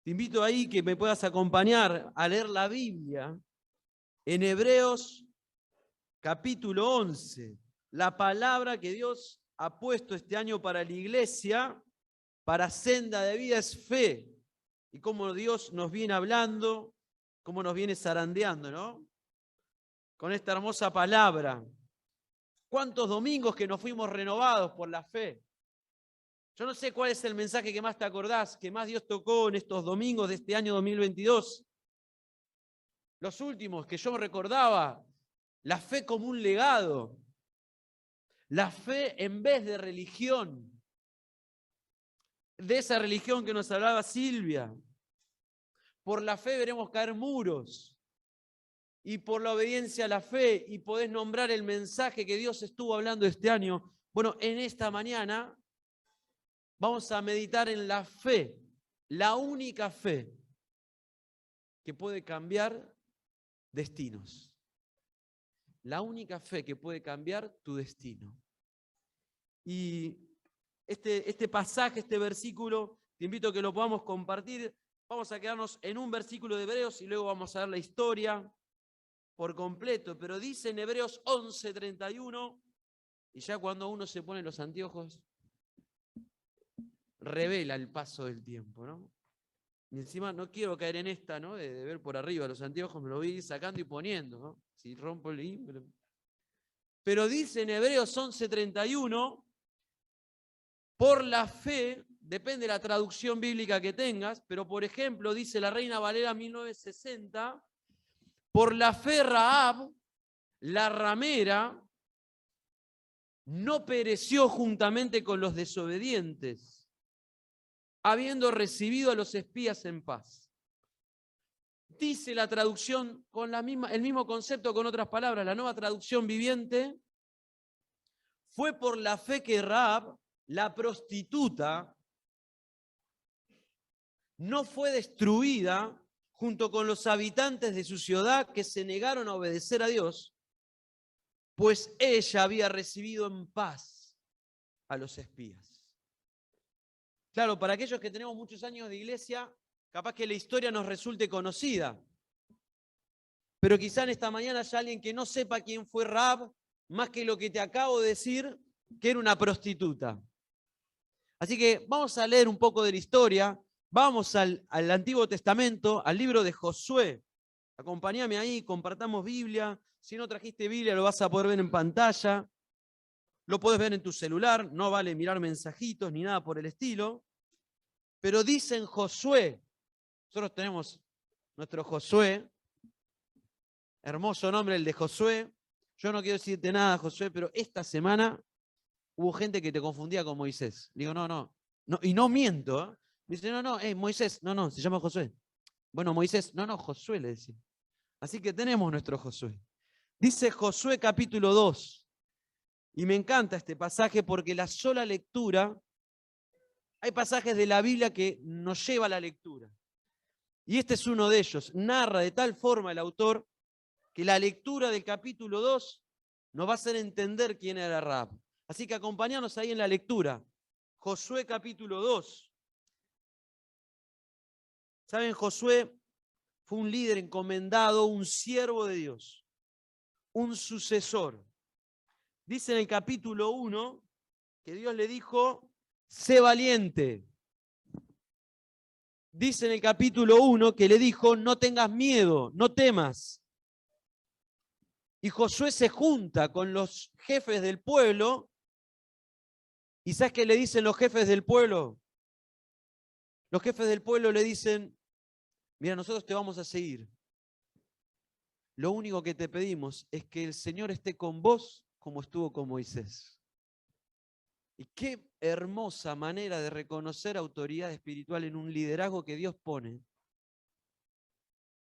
Te invito ahí que me puedas acompañar a leer la Biblia en Hebreos capítulo 11. La palabra que Dios ha puesto este año para la iglesia, para senda de vida, es fe. Y cómo Dios nos viene hablando, cómo nos viene zarandeando, ¿no? Con esta hermosa palabra. ¿Cuántos domingos que nos fuimos renovados por la fe? Yo no sé cuál es el mensaje que más te acordás, que más Dios tocó en estos domingos de este año 2022. Los últimos que yo recordaba, la fe como un legado, la fe en vez de religión, de esa religión que nos hablaba Silvia. Por la fe veremos caer muros, y por la obediencia a la fe, y podés nombrar el mensaje que Dios estuvo hablando este año. Bueno, en esta mañana vamos a meditar en la fe, la única fe que puede cambiar destinos. La única fe que puede cambiar tu destino. Y este pasaje, este versículo, te invito a que lo podamos compartir. Vamos a quedarnos en un versículo de Hebreos y luego vamos a ver la historia por completo. Pero dice en Hebreos 11:31, y ya cuando uno se pone los anteojos, revela el paso del tiempo, ¿no? Y encima no quiero caer en esta, ¿no? De ver por arriba los anteojos, me lo voy sacando y poniendo, ¿no? Si rompo el... Pero dice en Hebreos 11:31, por la fe, depende de la traducción bíblica que tengas, pero por ejemplo, dice la Reina Valera 1960, por la fe Rahab, la ramera, no pereció juntamente con los desobedientes, habiendo recibido a los espías en paz. Dice la traducción con el mismo concepto con otras palabras, la Nueva Traducción Viviente, fue por la fe que Rahab, la prostituta, no fue destruida junto con los habitantes de su ciudad que se negaron a obedecer a Dios, pues ella había recibido en paz a los espías. Claro, para aquellos que tenemos muchos años de iglesia, capaz que la historia nos resulte conocida. Pero quizá en esta mañana haya alguien que no sepa quién fue Rahab, más que lo que te acabo de decir, que era una prostituta. Así que vamos a leer un poco de la historia. Vamos al Antiguo Testamento, al libro de Josué. Acompáñame ahí, compartamos Biblia. Si no trajiste Biblia, lo vas a poder ver en pantalla. Lo podés ver en tu celular, no vale mirar mensajitos ni nada por el estilo. Pero dice en Josué, nosotros tenemos nuestro Josué, hermoso nombre el de Josué. Yo no quiero decirte nada, Josué, pero esta semana hubo gente que te confundía con Moisés. Digo, no, y no miento, ¿eh? Dice, no, Moisés, no, se llama Josué. Bueno, Moisés, no, Josué le decía. Así que tenemos nuestro Josué. Dice Josué capítulo 2. Y me encanta este pasaje porque la sola lectura, hay pasajes de la Biblia que nos lleva a la lectura. Y este es uno de ellos. Narra de tal forma el autor que la lectura del capítulo 2 nos va a hacer entender quién era Rahab. Así que acompañanos ahí en la lectura. Josué capítulo 2. ¿Saben? Josué fue un líder encomendado, un siervo de Dios, un sucesor. Dice en el capítulo 1 que Dios le dijo, sé valiente. Dice en el capítulo 1 que le dijo, no tengas miedo, no temas. Y Josué se junta con los jefes del pueblo. ¿Y sabes qué le dicen los jefes del pueblo? Los jefes del pueblo le dicen, mira, nosotros te vamos a seguir. Lo único que te pedimos es que el Señor esté con vos como estuvo con Moisés. Y qué hermosa manera de reconocer autoridad espiritual en un liderazgo que Dios pone.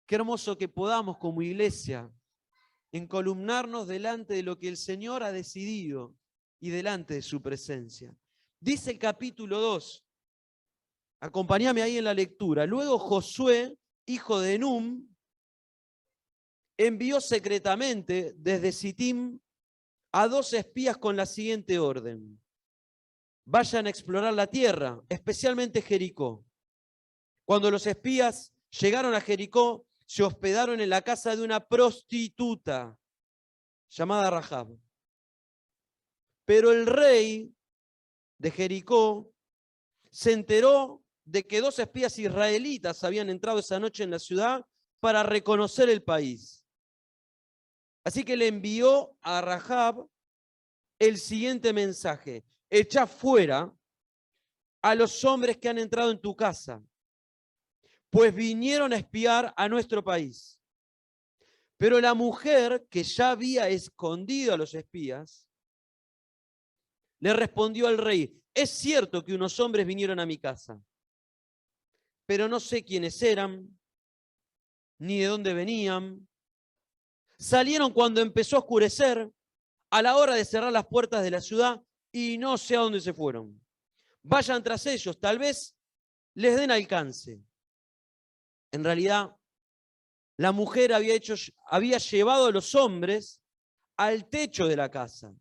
Qué hermoso que podamos como iglesia encolumnarnos delante de lo que el Señor ha decidido y delante de su presencia. Dice el capítulo 2, acompáñame ahí en la lectura. Luego Josué, hijo de Num, envió secretamente desde Sittim a 2 espías con la siguiente orden. Vayan a explorar la tierra, especialmente Jericó. Cuando los espías llegaron a Jericó, se hospedaron en la casa de una prostituta llamada Rahab. Pero el rey de Jericó se enteró de que 2 espías israelitas habían entrado esa noche en la ciudad para reconocer el país. Así que le envió a Rahab el siguiente mensaje: echa fuera a los hombres que han entrado en tu casa, pues vinieron a espiar a nuestro país. Pero la mujer, que ya había escondido a los espías, le respondió al rey: es cierto que unos hombres vinieron a mi casa, pero no sé quiénes eran, ni de dónde venían. Salieron cuando empezó a oscurecer, a la hora de cerrar las puertas de la ciudad, y no sé a dónde se fueron. Vayan tras ellos, tal vez les den alcance. En realidad, la mujer había llevado a los hombres al techo de la casa.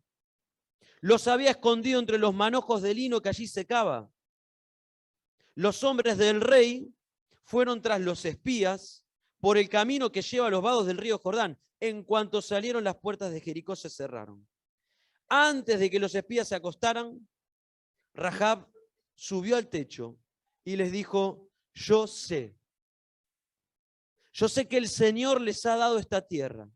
Los había escondido entre los manojos de lino que allí secaba. Los hombres del rey fueron tras los espías por el camino que lleva a los vados del río Jordán. En cuanto salieron, las puertas de Jericó se cerraron. Antes de que los espías se acostaran, Rahab subió al techo y les dijo: yo sé que el Señor les ha dado esta tierra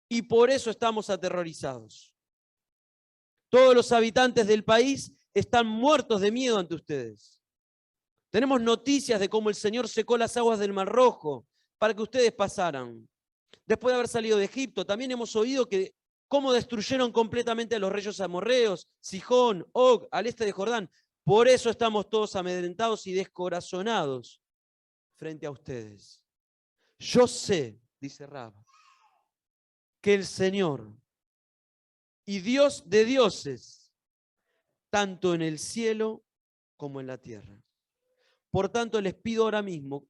y por eso estamos aterrorizados. Todos los habitantes del país están muertos de miedo ante ustedes. Tenemos noticias de cómo el Señor secó las aguas del Mar Rojo para que ustedes pasaran. Después de haber salido de Egipto, también hemos oído cómo destruyeron completamente a los reyes amorreos, Sihón, Og, al este de Jordán. Por eso estamos todos amedrentados y descorazonados frente a ustedes. Yo sé, dice Rahab, que el Señor y Dios de dioses, tanto en el cielo como en la tierra. Por tanto, les pido ahora mismo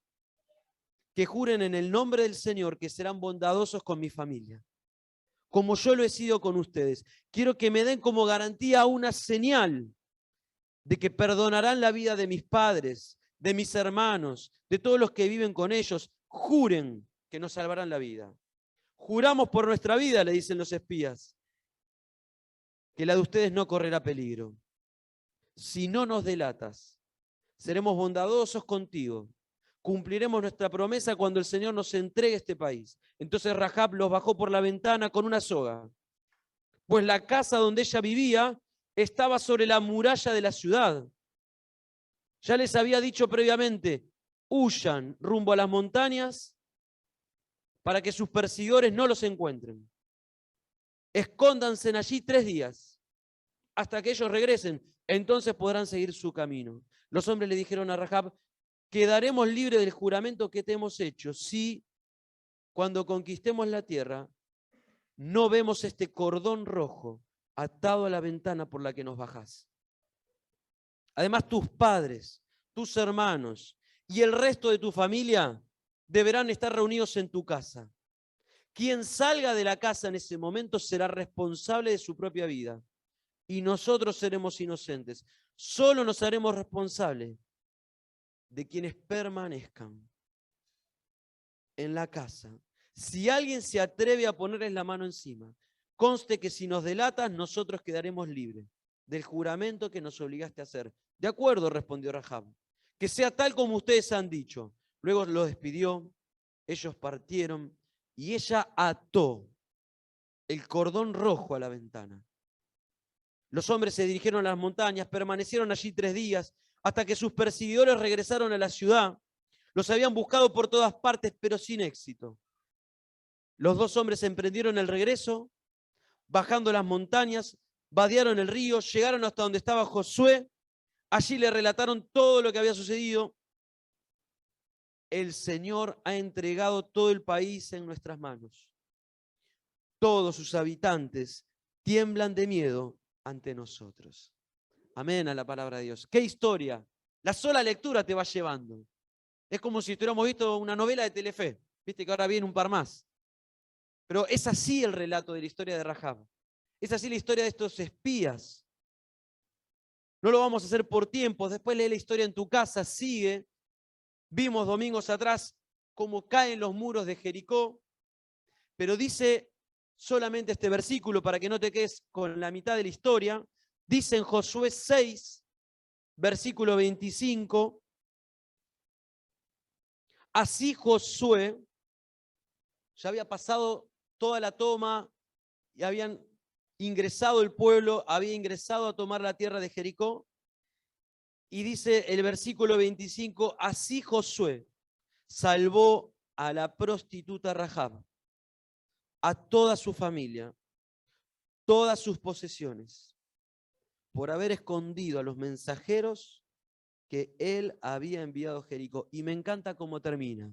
que juren en el nombre del Señor que serán bondadosos con mi familia, como yo lo he sido con ustedes. Quiero que me den como garantía una señal de que perdonarán la vida de mis padres, de mis hermanos, de todos los que viven con ellos. Juren que nos salvarán la vida. Juramos por nuestra vida, le dicen los espías, que la de ustedes no correrá peligro. Si no nos delatas, seremos bondadosos contigo. Cumpliremos nuestra promesa cuando el Señor nos entregue este país. Entonces Rahab los bajó por la ventana con una soga, pues la casa donde ella vivía estaba sobre la muralla de la ciudad. Ya les había dicho previamente: huyan rumbo a las montañas para que sus perseguidores no los encuentren. Escóndanse allí 3 días hasta que ellos regresen. Entonces podrán seguir su camino. Los hombres le dijeron a Rahab: quedaremos libres del juramento que te hemos hecho si, cuando conquistemos la tierra, no vemos este cordón rojo atado a la ventana por la que nos bajás. Además, tus padres, tus hermanos y el resto de tu familia deberán estar reunidos en tu casa. Quien salga de la casa en ese momento será responsable de su propia vida y nosotros seremos inocentes. Solo nos haremos responsables de quienes permanezcan en la casa. Si alguien se atreve a ponerles la mano encima, conste que si nos delatas, nosotros quedaremos libres del juramento que nos obligaste a hacer. De acuerdo, respondió Rahab, que sea tal como ustedes han dicho. Luego los despidió, ellos partieron y ella ató el cordón rojo a la ventana. Los hombres se dirigieron a las montañas, permanecieron allí 3 días, hasta que sus perseguidores regresaron a la ciudad. Los habían buscado por todas partes, pero sin éxito. Los 2 hombres emprendieron el regreso, bajando las montañas, vadearon el río, llegaron hasta donde estaba Josué. Allí le relataron todo lo que había sucedido. El Señor ha entregado todo el país en nuestras manos. Todos sus habitantes tiemblan de miedo ante nosotros. Amén a la palabra de Dios. ¡Qué historia! La sola lectura te va llevando. Es como si estuviéramos visto una novela de Telefe. Viste que ahora viene un par más. Pero es así el relato de la historia de Rahab. Es así la historia de estos espías. No lo vamos a hacer por tiempo. Después lee la historia en tu casa, sigue Vimos domingos atrás cómo caen los muros de Jericó, pero dice solamente este versículo para que no te quedes con la mitad de la historia. Dice en Josué 6, versículo 25, así Josué, ya había pasado toda la toma y habían ingresado el pueblo, había ingresado a tomar la tierra de Jericó, y dice el versículo 25, así Josué salvó a la prostituta Rahab, a toda su familia, todas sus posesiones, por haber escondido a los mensajeros que él había enviado a Jericó. Y me encanta cómo termina.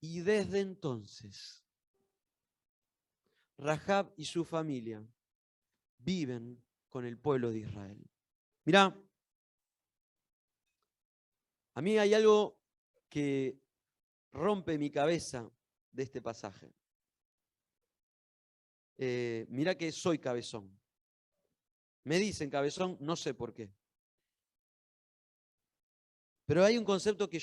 Y desde entonces, Rahab y su familia viven con el pueblo de Israel. Mirá, a mí hay algo que rompe mi cabeza de este pasaje. Mirá que soy cabezón. Me dicen cabezón, no sé por qué. Pero hay un concepto que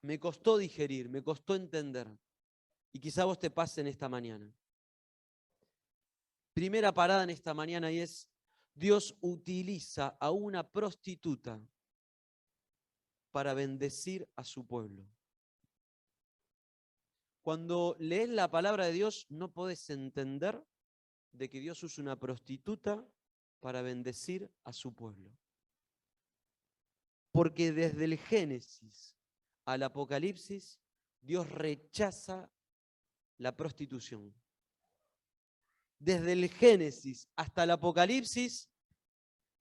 me costó digerir, me costó entender. Y quizá vos te pase en esta mañana. Primera parada en esta mañana y es, Dios utiliza a una prostituta para bendecir a su pueblo. Cuando lees la palabra de Dios, no podés entender de que Dios usa una prostituta para bendecir a su pueblo. Porque desde el Génesis al Apocalipsis, Dios rechaza la prostitución. Desde el Génesis hasta el Apocalipsis,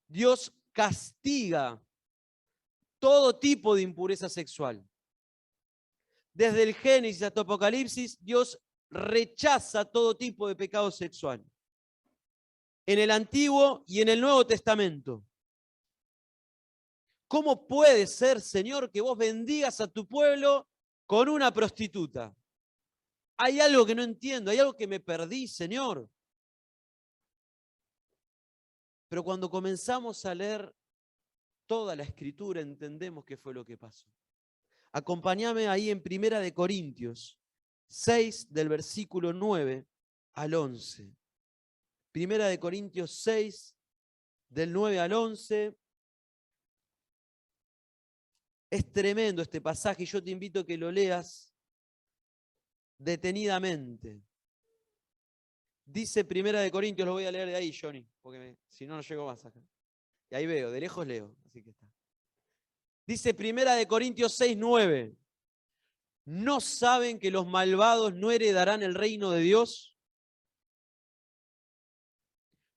Dios castiga todo tipo de impureza sexual. Desde el Génesis hasta el Apocalipsis, Dios rechaza todo tipo de pecado sexual. En el Antiguo y en el Nuevo Testamento. ¿Cómo puede ser, Señor, que vos bendigas a tu pueblo con una prostituta? Hay algo que no entiendo, hay algo que me perdí, Señor. Pero cuando comenzamos a leer toda la Escritura, entendemos qué fue lo que pasó. Acompáñame ahí en 1 Corintios 6, del versículo 9 al 11. 1 Corintios 6, del 9 al 11. Es tremendo este pasaje y yo te invito a que lo leas detenidamente. Dice 1 Corintios, lo voy a leer de ahí, Johnny, porque si no, no llego más acá. Y ahí veo, de lejos leo, así que está. Dice 1 Corintios 6, 9. ¿No saben que los malvados no heredarán el reino de Dios?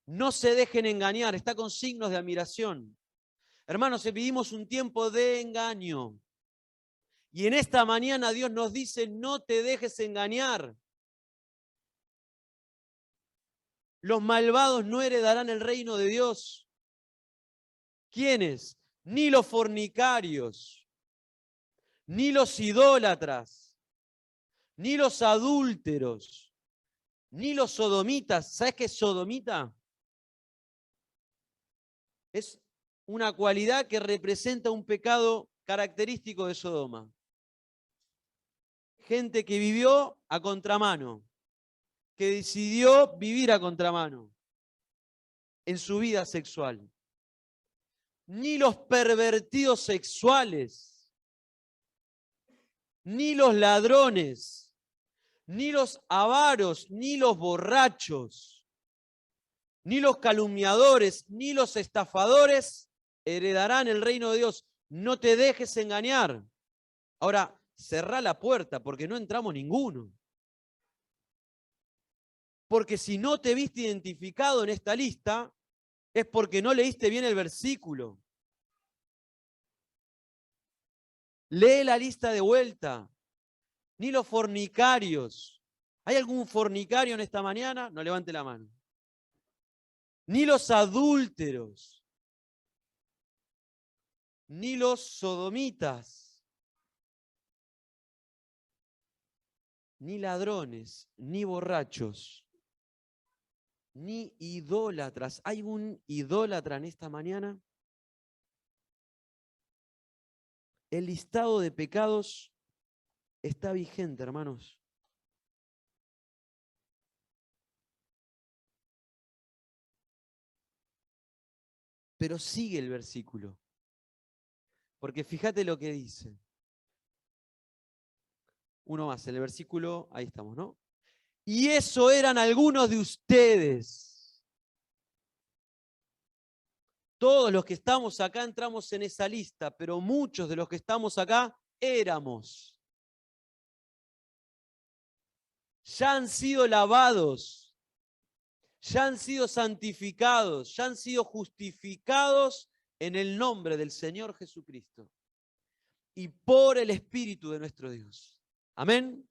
No se dejen engañar, está con signos de admiración. Hermanos, vivimos un tiempo de engaño. Y en esta mañana Dios nos dice, no te dejes engañar. Los malvados no heredarán el reino de Dios. ¿Quiénes? Ni los fornicarios, ni los idólatras, ni los adúlteros, ni los sodomitas. ¿Sabes qué es sodomita? Es una cualidad que representa un pecado característico de Sodoma. Gente que vivió a contramano, que decidió vivir a contramano en su vida sexual. Ni los pervertidos sexuales, ni los ladrones, ni los avaros, ni los borrachos, ni los calumniadores, ni los estafadores heredarán el reino de Dios. No te dejes engañar. Ahora, cerrá la puerta porque no entramos ninguno. Porque si no te viste identificado en esta lista, es porque no leíste bien el versículo. Lee la lista de vuelta. Ni los fornicarios. ¿Hay algún fornicario en esta mañana? No levante la mano. Ni los adúlteros. Ni los sodomitas. Ni ladrones. Ni borrachos. Ni idólatras. ¿Hay un idólatra en esta mañana? El listado de pecados está vigente, hermanos. Pero sigue el versículo. Porque fíjate lo que dice. Uno más, el versículo, ahí estamos, ¿no? Y eso eran algunos de ustedes. Todos los que estamos acá entramos en esa lista, pero muchos de los que estamos acá éramos. Ya han sido lavados, ya han sido santificados, ya han sido justificados en el nombre del Señor Jesucristo y por el Espíritu de nuestro Dios. Amén.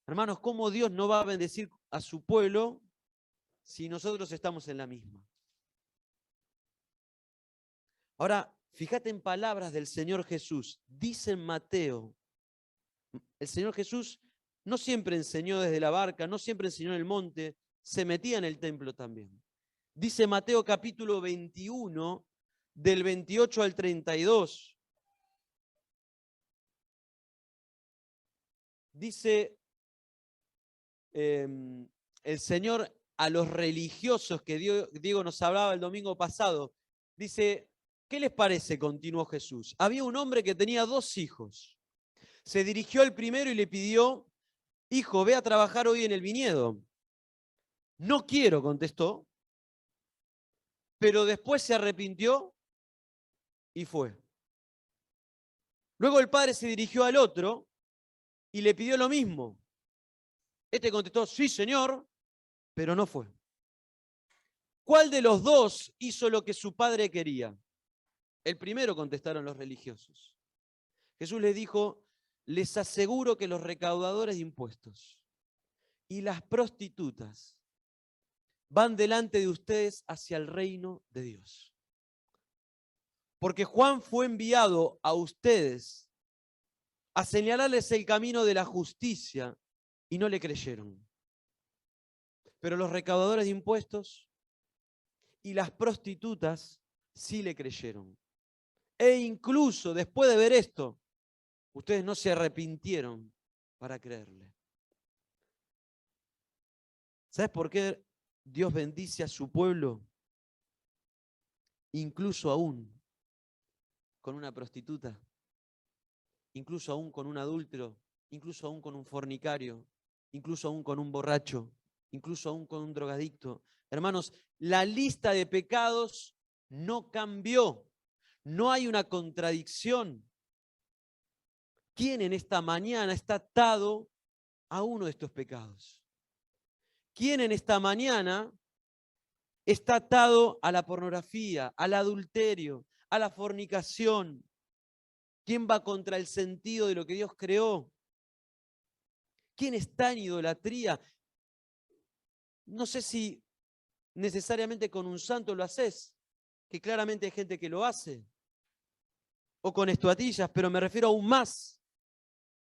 Hermanos, ¿cómo Dios no va a bendecir a su pueblo si nosotros estamos en la misma? Ahora, fíjate en palabras del Señor Jesús. Dice en Mateo, el Señor Jesús no siempre enseñó desde la barca, no siempre enseñó en el monte, se metía en el templo también. Dice Mateo capítulo 21, del 28 al 32. Dice el Señor a los religiosos que Diego nos hablaba el domingo pasado. Dice, ¿qué les parece? Continuó Jesús. Había un hombre que tenía 2 hijos. Se dirigió al primero y le pidió, hijo, ve a trabajar hoy en el viñedo. No quiero, contestó, pero después se arrepintió y fue. Luego el padre se dirigió al otro y le pidió lo mismo. Este contestó, sí, señor, pero no fue. ¿Cuál de los 2 hizo lo que su padre quería? El primero, contestaron los religiosos. Jesús les dijo, les aseguro que los recaudadores de impuestos y las prostitutas van delante de ustedes hacia el reino de Dios. Porque Juan fue enviado a ustedes a señalarles el camino de la justicia y no le creyeron. Pero los recaudadores de impuestos y las prostitutas sí le creyeron. E incluso después de ver esto, ustedes no se arrepintieron para creerle. ¿Sabes por qué Dios bendice a su pueblo? Incluso aún con una prostituta, incluso aún con un adúltero, incluso aún con un fornicario, incluso aún con un borracho, incluso aún con un drogadicto. Hermanos, la lista de pecados no cambió. No hay una contradicción. ¿Quién en esta mañana está atado a uno de estos pecados? ¿Quién en esta mañana está atado a la pornografía, al adulterio, a la fornicación? ¿Quién va contra el sentido de lo que Dios creó? ¿Quién está en idolatría? No sé si necesariamente con un santo lo haces, que claramente hay gente que lo hace, o con estatuillas, pero me refiero aún más.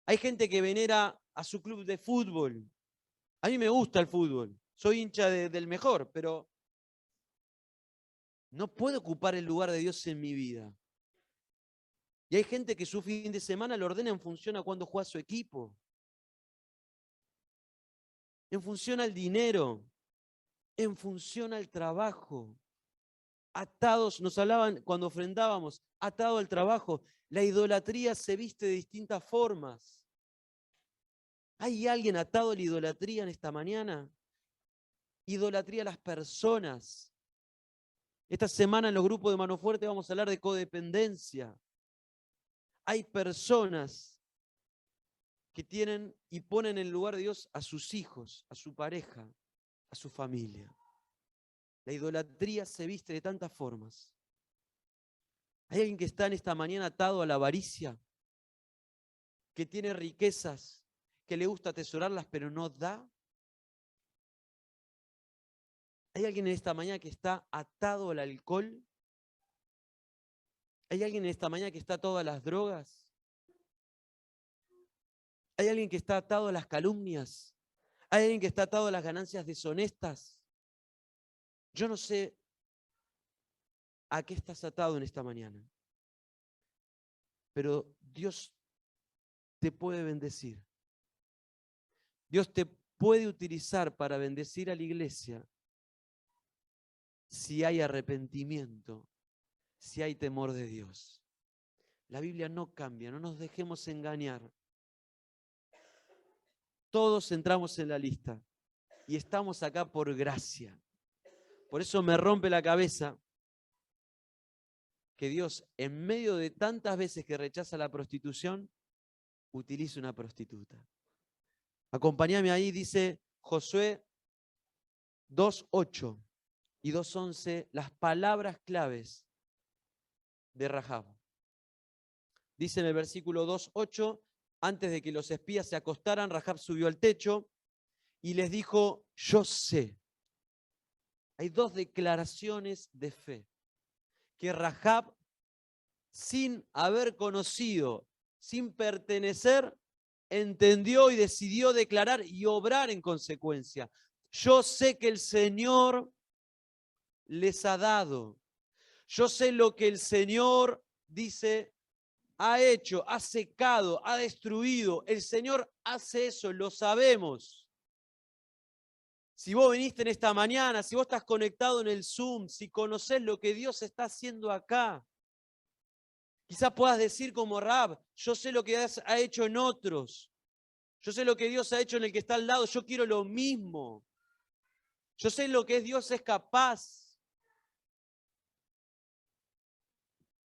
Hay gente que venera a su club de fútbol. A mí me gusta el fútbol, soy hincha del mejor, pero no puedo ocupar el lugar de Dios en mi vida. Y hay gente que su fin de semana lo ordena en función a cuando juega su equipo, en función al dinero, en función al trabajo. Atados, nos hablaban cuando ofrendábamos, atado al trabajo. La idolatría se viste de distintas formas. ¿Hay alguien atado a la idolatría en esta mañana? Idolatría a las personas. Esta semana en los grupos de Mano Fuerte vamos a hablar de codependencia. Hay personas que tienen y ponen en lugar de Dios a sus hijos, a su pareja, a su familia. La idolatría se viste de tantas formas. ¿Hay alguien que está en esta mañana atado a la avaricia? Que tiene riquezas, que le gusta atesorarlas, pero no da. ¿Hay alguien en esta mañana que está atado al alcohol? ¿Hay alguien en esta mañana que está atado a las drogas? ¿Hay alguien que está atado a las calumnias? ¿Hay alguien que está atado a las ganancias deshonestas? Yo no sé a qué estás atado en esta mañana. pero Dios te puede bendecir. Dios te puede utilizar para bendecir a la iglesia si hay arrepentimiento, si hay temor de Dios. La Biblia no cambia, no nos dejemos engañar. Todos entramos en la lista y estamos acá por gracia. Por eso me rompe la cabeza que Dios, en medio de tantas veces que rechaza la prostitución, utilice una prostituta. Acompáñame ahí, dice Josué 2:8 y 2:11, las palabras claves de Rahab. Dice en el versículo 2:8, antes de que los espías se acostaran, Rahab subió al techo y les dijo, yo sé. Hay dos declaraciones de fe que Rahab, sin haber conocido, sin pertenecer, entendió y decidió declarar y obrar en consecuencia. Yo sé que el Señor les ha dado. Yo sé lo que el Señor, dice, ha hecho, ha secado, ha destruido. El Señor hace eso, lo sabemos. Si vos viniste en esta mañana, si vos estás conectado en el Zoom, si conocés lo que Dios está haciendo acá, quizás puedas decir como Rahab, yo sé lo que ha hecho en otros. Yo sé lo que Dios ha hecho en el que está al lado, yo quiero lo mismo. Yo sé lo que Dios es capaz.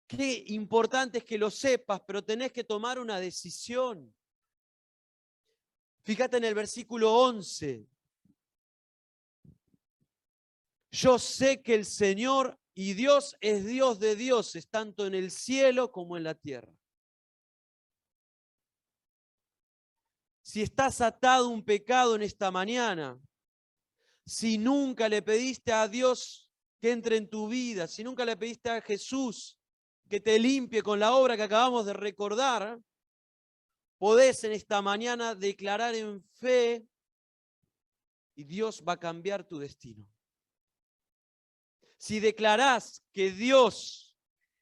Qué importante es que lo sepas, pero tenés que tomar una decisión. Fíjate en el versículo 11. Yo sé que el Señor y Dios es Dios de dioses, tanto en el cielo como en la tierra. Si estás atado a un pecado en esta mañana, si nunca le pediste a Dios que entre en tu vida, si nunca le pediste a Jesús que te limpie con la obra que acabamos de recordar, podés en esta mañana declarar en fe y Dios va a cambiar tu destino. Si declarás que Dios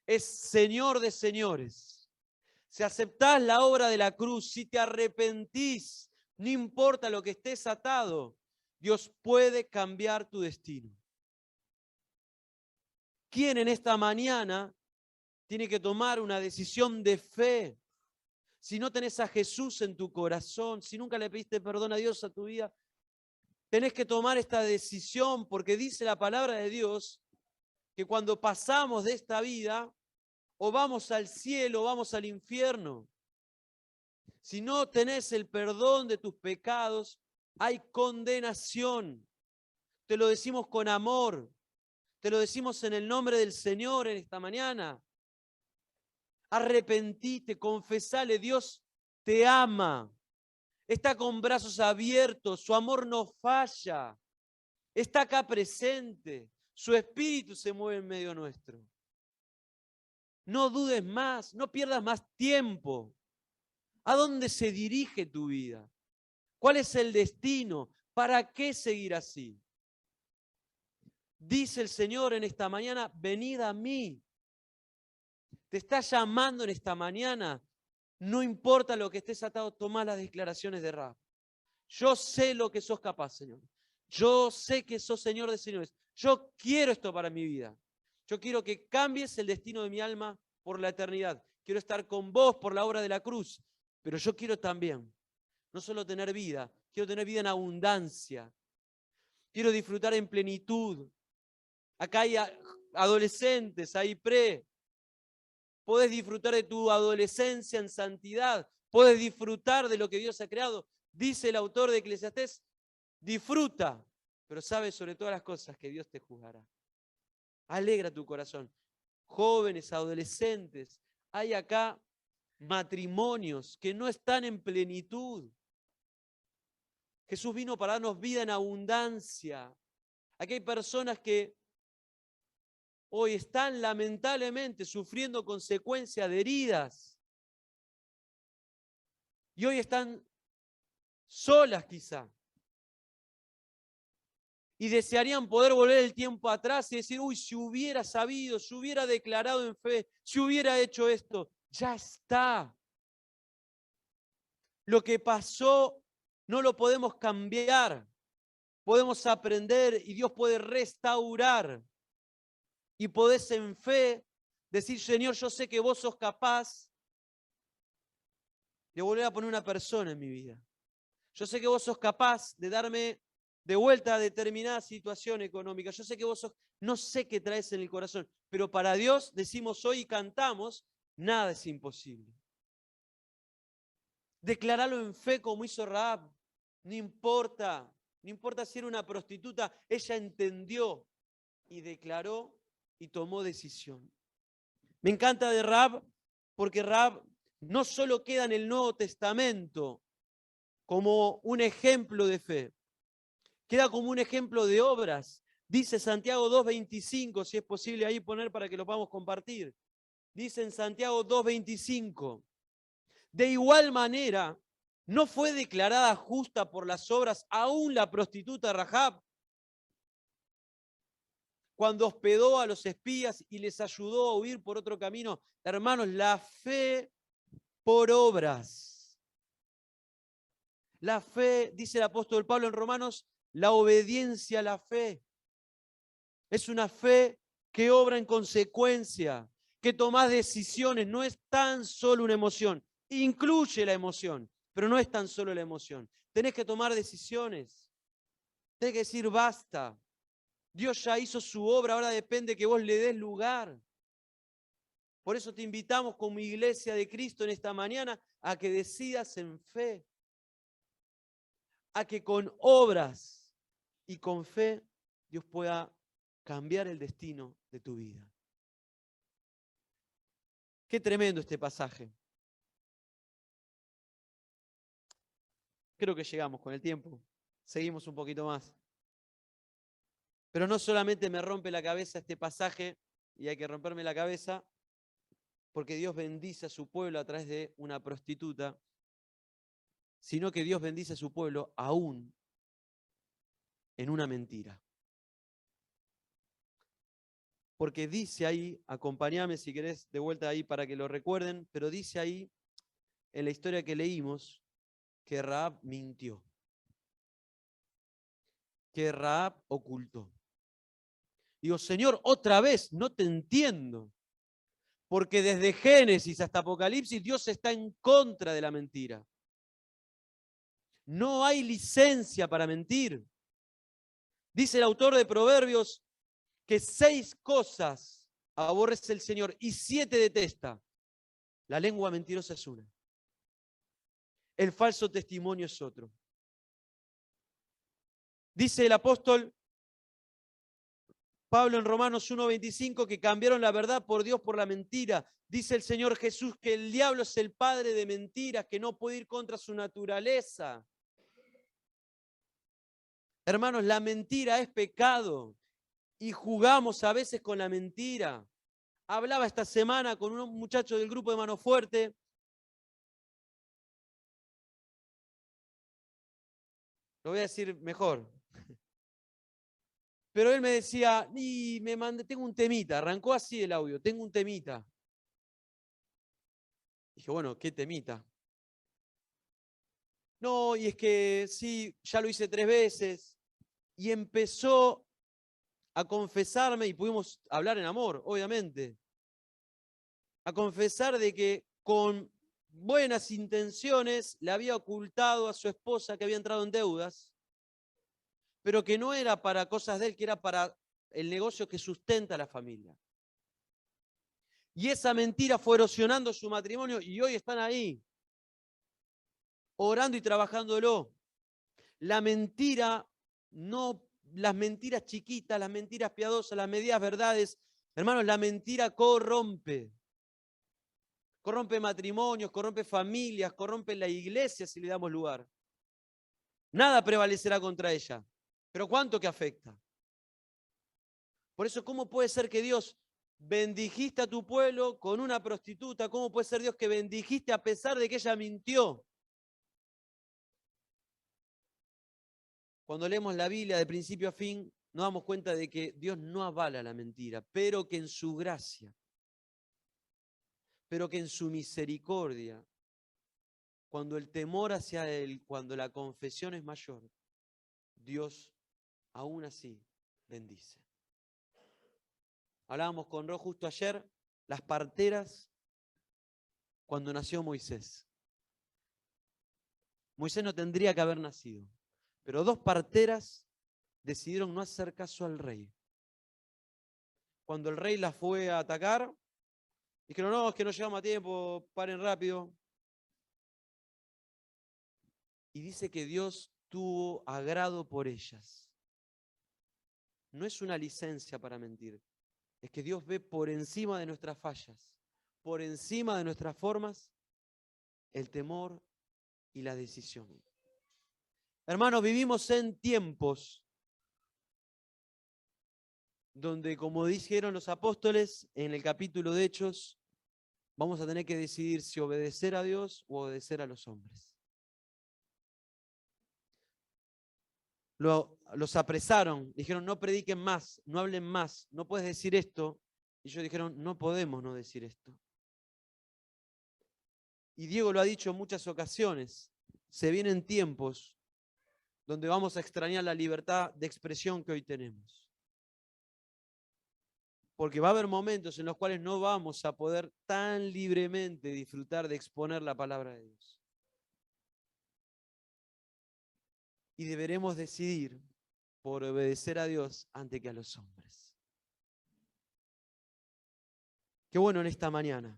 es Señor de señores, si aceptás la obra de la cruz, si te arrepentís, no importa lo que estés atado, Dios puede cambiar tu destino. ¿Quién en esta mañana tiene que tomar una decisión de fe? Si no tenés a Jesús en tu corazón, si nunca le pediste perdón a Dios a tu vida, tenés que tomar esta decisión porque dice la palabra de Dios que cuando pasamos de esta vida, o vamos al cielo o vamos al infierno. Si no tenés el perdón de tus pecados, hay condenación. Te lo decimos con amor. Te lo decimos en el nombre del Señor en esta mañana. Arrepentite, confesale, Dios te ama. Está con brazos abiertos, su amor no falla. Está acá presente. Su espíritu se mueve en medio nuestro. No dudes más, no pierdas más tiempo. ¿A dónde se dirige tu vida? ¿Cuál es el destino? ¿Para qué seguir así? Dice el Señor en esta mañana, venid a mí. Te está llamando en esta mañana. No importa lo que estés atado, toma las declaraciones de Rahab. Yo sé lo que sos capaz, Señor. Yo sé que sos Señor de señores. Yo quiero esto para mi vida. Yo quiero que cambies el destino de mi alma por la eternidad. Quiero estar con vos por la obra de la cruz. Pero yo quiero también, no solo tener vida, quiero tener vida en abundancia. Quiero disfrutar en plenitud. Acá hay adolescentes, hay pre. Podés disfrutar de tu adolescencia en santidad. Podés disfrutar de lo que Dios ha creado. Dice el autor de Eclesiastés, disfruta, pero sabes sobre todas las cosas que Dios te juzgará. Alegra tu corazón. Jóvenes, adolescentes, hay acá matrimonios que no están en plenitud. Jesús vino para darnos vida en abundancia. Aquí hay personas que hoy están lamentablemente sufriendo consecuencias de heridas. Y hoy están solas quizá. Y desearían poder volver el tiempo atrás y decir, uy, si hubiera sabido, si hubiera declarado en fe, si hubiera hecho esto, Ya está. Lo que pasó no lo podemos cambiar. Podemos aprender y Dios puede restaurar. Y podés en fe decir, Señor, yo sé que vos sos capaz de volver a poner una persona en mi vida. Yo sé que vos sos capaz de darme de vuelta a determinada situación económica. Yo sé que vos sos, no sé qué traes en el corazón, pero para Dios decimos hoy y cantamos, nada es imposible. Declaralo en fe como hizo Rahab. No importa si era una prostituta, ella entendió y declaró y tomó decisión. Me encanta de Rahab porque Rahab no solo queda en el Nuevo Testamento como un ejemplo de fe, queda como un ejemplo de obras. Dice Santiago 2:25, si es posible ahí poner para que lo podamos compartir. Dice en Santiago 2:25, de igual manera, no fue declarada justa por las obras aún la prostituta Rahab, cuando hospedó a los espías y les ayudó a huir por otro camino. Hermanos, la fe por obras. La fe, dice el apóstol Pablo en Romanos, la obediencia a la fe. Es una fe que obra en consecuencia, que tomás decisiones, no es tan solo una emoción, incluye la emoción, pero no es tan solo la emoción. Tenés que tomar decisiones, tenés que decir basta. Dios ya hizo su obra, ahora depende que vos le des lugar. Por eso te invitamos como iglesia de Cristo en esta mañana a que decidas en fe, a que con obras y con fe Dios pueda cambiar el destino de tu vida. Qué tremendo este pasaje. Creo que llegamos con el tiempo. Seguimos un poquito más. Pero no solamente me rompe la cabeza este pasaje, y hay que romperme la cabeza, porque Dios bendice a su pueblo a través de una prostituta, sino que Dios bendice a su pueblo aún en una mentira. Porque dice ahí, acompáñame si querés de vuelta ahí para que lo recuerden, pero dice ahí en la historia que leímos que Rahab mintió, que Rahab ocultó. Digo, Señor, otra vez, no te entiendo. Porque desde Génesis hasta Apocalipsis Dios está en contra de la mentira. No hay licencia para mentir. Dice el autor de Proverbios que 6 cosas aborrece el Señor y 7 detesta. La lengua mentirosa es una. El falso testimonio es otro. Dice el apóstol Pablo en Romanos 1:25 que cambiaron la verdad por Dios por la mentira. Dice el Señor Jesús que el diablo es el padre de mentiras, que no puede ir contra su naturaleza. Hermanos, la mentira es pecado y jugamos a veces con la mentira. Hablaba esta semana con un muchacho del grupo de Mano Fuerte. Lo voy a decir mejor. Pero él me decía, tengo un temita. Arrancó así el audio, tengo un temita. Dije, bueno, ¿qué temita? No, y es que sí, ya lo hice 3 veces. Y empezó a confesarme, y pudimos hablar en amor, obviamente. A confesar de que con buenas intenciones le había ocultado a su esposa que había entrado en deudas, pero que no era para cosas de él, que era para el negocio que sustenta a la familia. Y esa mentira fue erosionando su matrimonio y hoy están ahí, orando y trabajándolo. La mentira, no, las mentiras chiquitas, las mentiras piadosas, las medias verdades, hermanos, la mentira corrompe. Corrompe matrimonios, corrompe familias, corrompe la iglesia si le damos lugar. Nada prevalecerá contra ella. Pero ¿cuánto que afecta? Por eso, ¿cómo puede ser que Dios bendijiste a tu pueblo con una prostituta? ¿Cómo puede ser Dios que bendijiste a pesar de que ella mintió? Cuando leemos la Biblia de principio a fin, nos damos cuenta de que Dios no avala la mentira, pero que en su gracia pero que en su misericordia, cuando el temor hacia Él, cuando la confesión es mayor, Dios aún así bendice. Hablábamos con Ro justo ayer, las parteras, cuando nació Moisés. Moisés no tendría que haber nacido, pero 2 parteras decidieron no hacer caso al rey. Cuando el rey las fue a atacar, dijeron, no, es que no llegamos a tiempo, paren rápido. Y dice que Dios tuvo agrado por ellas. No es una licencia para mentir, es que Dios ve por encima de nuestras fallas, por encima de nuestras formas, el temor y la decisión. Hermanos, vivimos en tiempos donde, como dijeron los apóstoles en el capítulo de Hechos, vamos a tener que decidir si obedecer a Dios o obedecer a los hombres. Los apresaron, dijeron, no prediquen más, no hablen más, no puedes decir esto. Y ellos dijeron, no podemos no decir esto. Y Diego lo ha dicho en muchas ocasiones, se vienen tiempos donde vamos a extrañar la libertad de expresión que hoy tenemos. Porque va a haber momentos en los cuales no vamos a poder tan libremente disfrutar de exponer la palabra de Dios. Y deberemos decidir por obedecer a Dios antes que a los hombres. Qué bueno en esta mañana.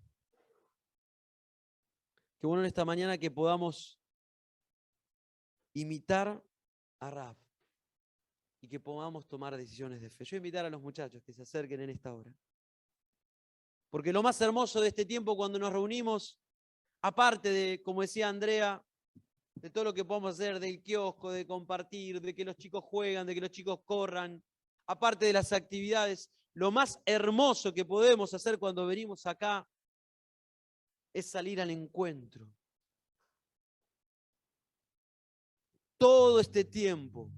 Qué bueno en esta mañana que podamos imitar a Rab y que podamos tomar decisiones de fe. Yo voy a invitar a los muchachos que se acerquen en esta hora. Porque lo más hermoso de este tiempo cuando nos reunimos, aparte de, como decía Andrea, de todo lo que podemos hacer, del kiosco, de compartir, de que los chicos juegan, de que los chicos corran, aparte de las actividades, lo más hermoso que podemos hacer cuando venimos acá es salir al encuentro. Todo este tiempo,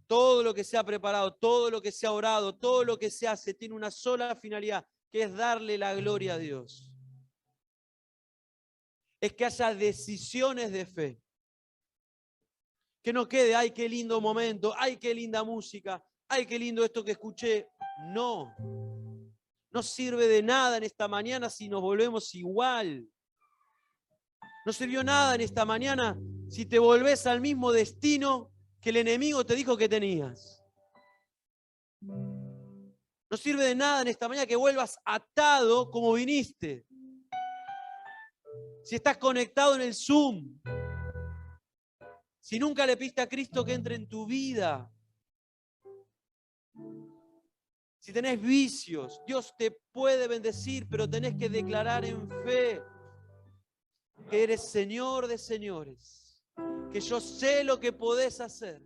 todo lo que se ha preparado, todo lo que se ha orado, todo lo que se hace, tiene una sola finalidad, que es darle la gloria a Dios. Es que haya decisiones de fe. Que no quede, ay, qué lindo momento, ay, qué linda música, ay, qué lindo esto que escuché. No, no sirve de nada en esta mañana si nos volvemos igual. No sirvió nada en esta mañana si te volvés al mismo destino que el enemigo te dijo que tenías. No sirve de nada en esta mañana que vuelvas atado como viniste. Si estás conectado en el Zoom, si nunca le pediste a Cristo que entre en tu vida, si tenés vicios, Dios te puede bendecir, pero tenés que declarar en fe que eres Señor de señores, que yo sé lo que podés hacer.